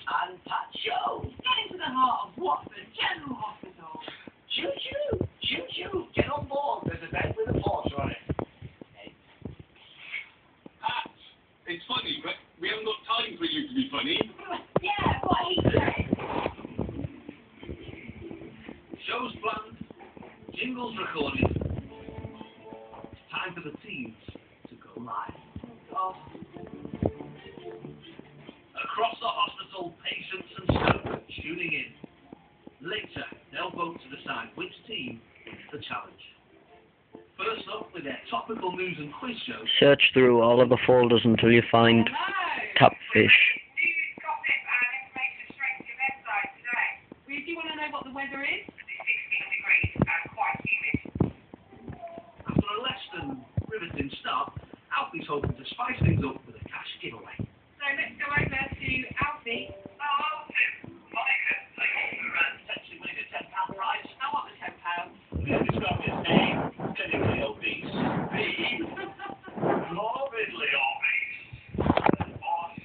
and Pat Show. Get into the heart of Watford General Hospital. Choo-choo, choo-choo, get on board. There's a bed with a porter on it. Pat, it's funny, but we haven't got time for you to be funny. Yeah, what he said. Shows planned, jingles recorded. It's time for the teams to go live. Oh. Across the hospital, patients and staff are tuning in. Later, they'll vote to decide which team wins the challenge. First up with their topical news and quiz show. Search through all of the folders until you find Catfish. Do you want to know what the weather is? After a less than riveting start, Alfie's hoping to spice things up with a cash giveaway. So let's go over to Alfie. Potentially winning a £10 prize. I want the £10. Describe his name, clinically obese. B, morbidly obese. Or C,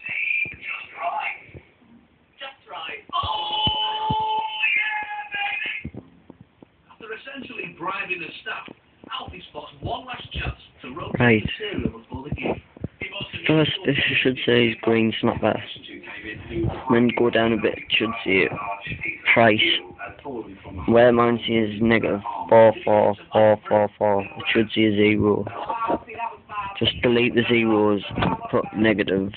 just right. Just right. Oh, yeah, baby! After essentially bribing the staff, Alfie spots one last chance to rotate Right. material before the game. First, this should say is green snapback. Then go down a bit, it should see it. Price. Where mine says negative 44444, it should see a 0. Just delete the zeros, put negative,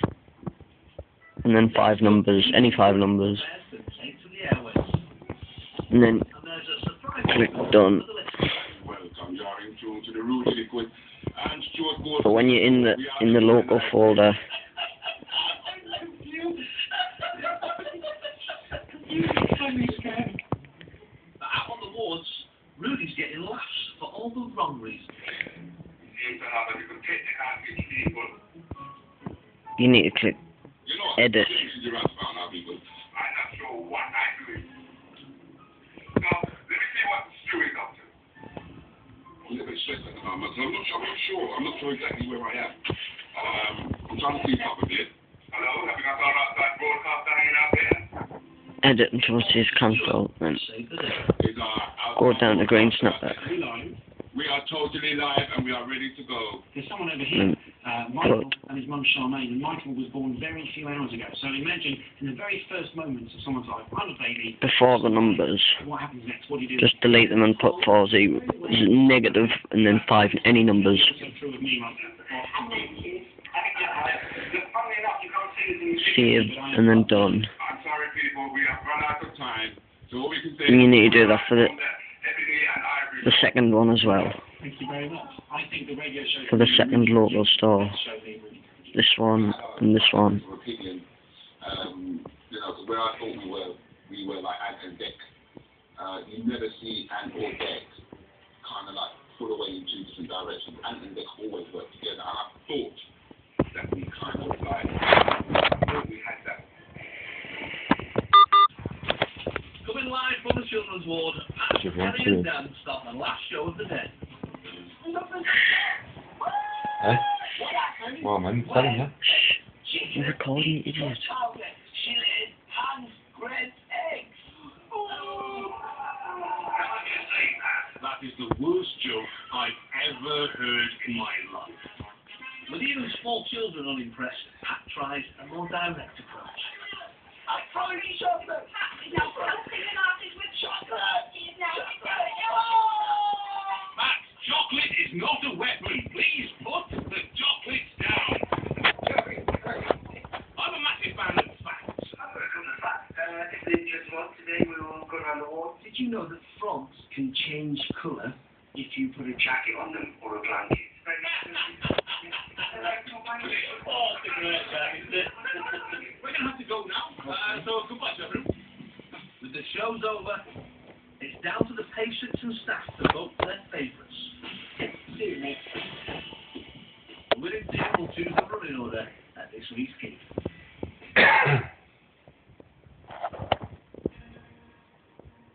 and then 5 numbers, any 5 numbers. And then click done. But when you're in the local folder, Out on the wards, Rudy's getting laughs for all the wrong reasons. you need to click edit. I'm not sure exactly where I am. I'm trying to keep up with it. Hello, have you got that broadcast hanging out there? Edit until it says cancel, then go down to green snapback. We are totally live and we are ready to go. There's someone over here, Michael and his mum Charmaine, and Michael was born very few hours ago. So imagine in the very first moments of someone's life, I'm a baby. Before the numbers, What happens next? What do you do? just delete them and put 4 0, negative, and then 5, any numbers. True with me, Save, and then done. I'm sorry people, we have run out of time. So what we can say And you need to do that for the second one as well. Thank you very much. I think the radio show For the second local store. This one and this one. opinion, where I thought we were like Ant and Dec. You never see Ant or Dec kind of like pull away in 2 different directions. Ant and Dec always work together, and I thought that we kind of like we had that. Coming live from the children's ward, Harry and Dan start the last show of the day. Well, man, tell him that. You're recording, idiot. She laid hand-bread eggs. That is the worst joke I've ever heard in my life. With even small children unimpressed, Pat tries a more direct approach. I tried chocolate. Matt, chocolate is not a weapon. Please put the chocolates down. I'm a massive fan of facts. It's an interesting one. Today we will go around the ward. Did you know that frogs can change colour if you put a jacket on them or a blanket? Oh, it's a great joke, isn't it? We're going to have to go now. So goodbye, children. With the show's over, it's down to the patients and staff to vote for their favourites. The winning team will choose the running order at this week's game.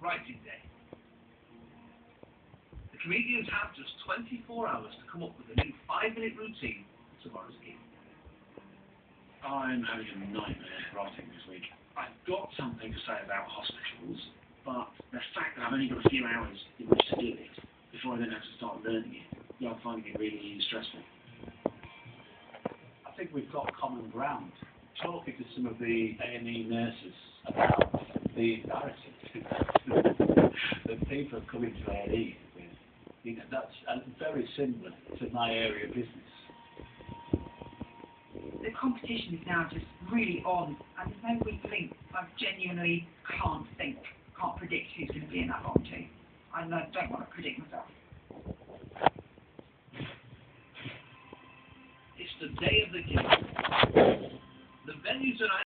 Writing day. The comedians have just 24 hours to come up with a new 5-minute routine for tomorrow's game. I'm having a nightmare writing this week. I've got something to say about hospitals, but the fact that I've only got a few hours in which to do it before I then have to start learning it, I'm finding it really stressful. I think we've got common ground. Talking to some of the A&E nurses about the narrative that people are coming to A&E with, you know, that's very similar to my area of business. The competition is now just really on, and there's no weak link. I genuinely can't predict who's going to be in that bottom two. I don't want to predict myself. It's the day of the game. The venues are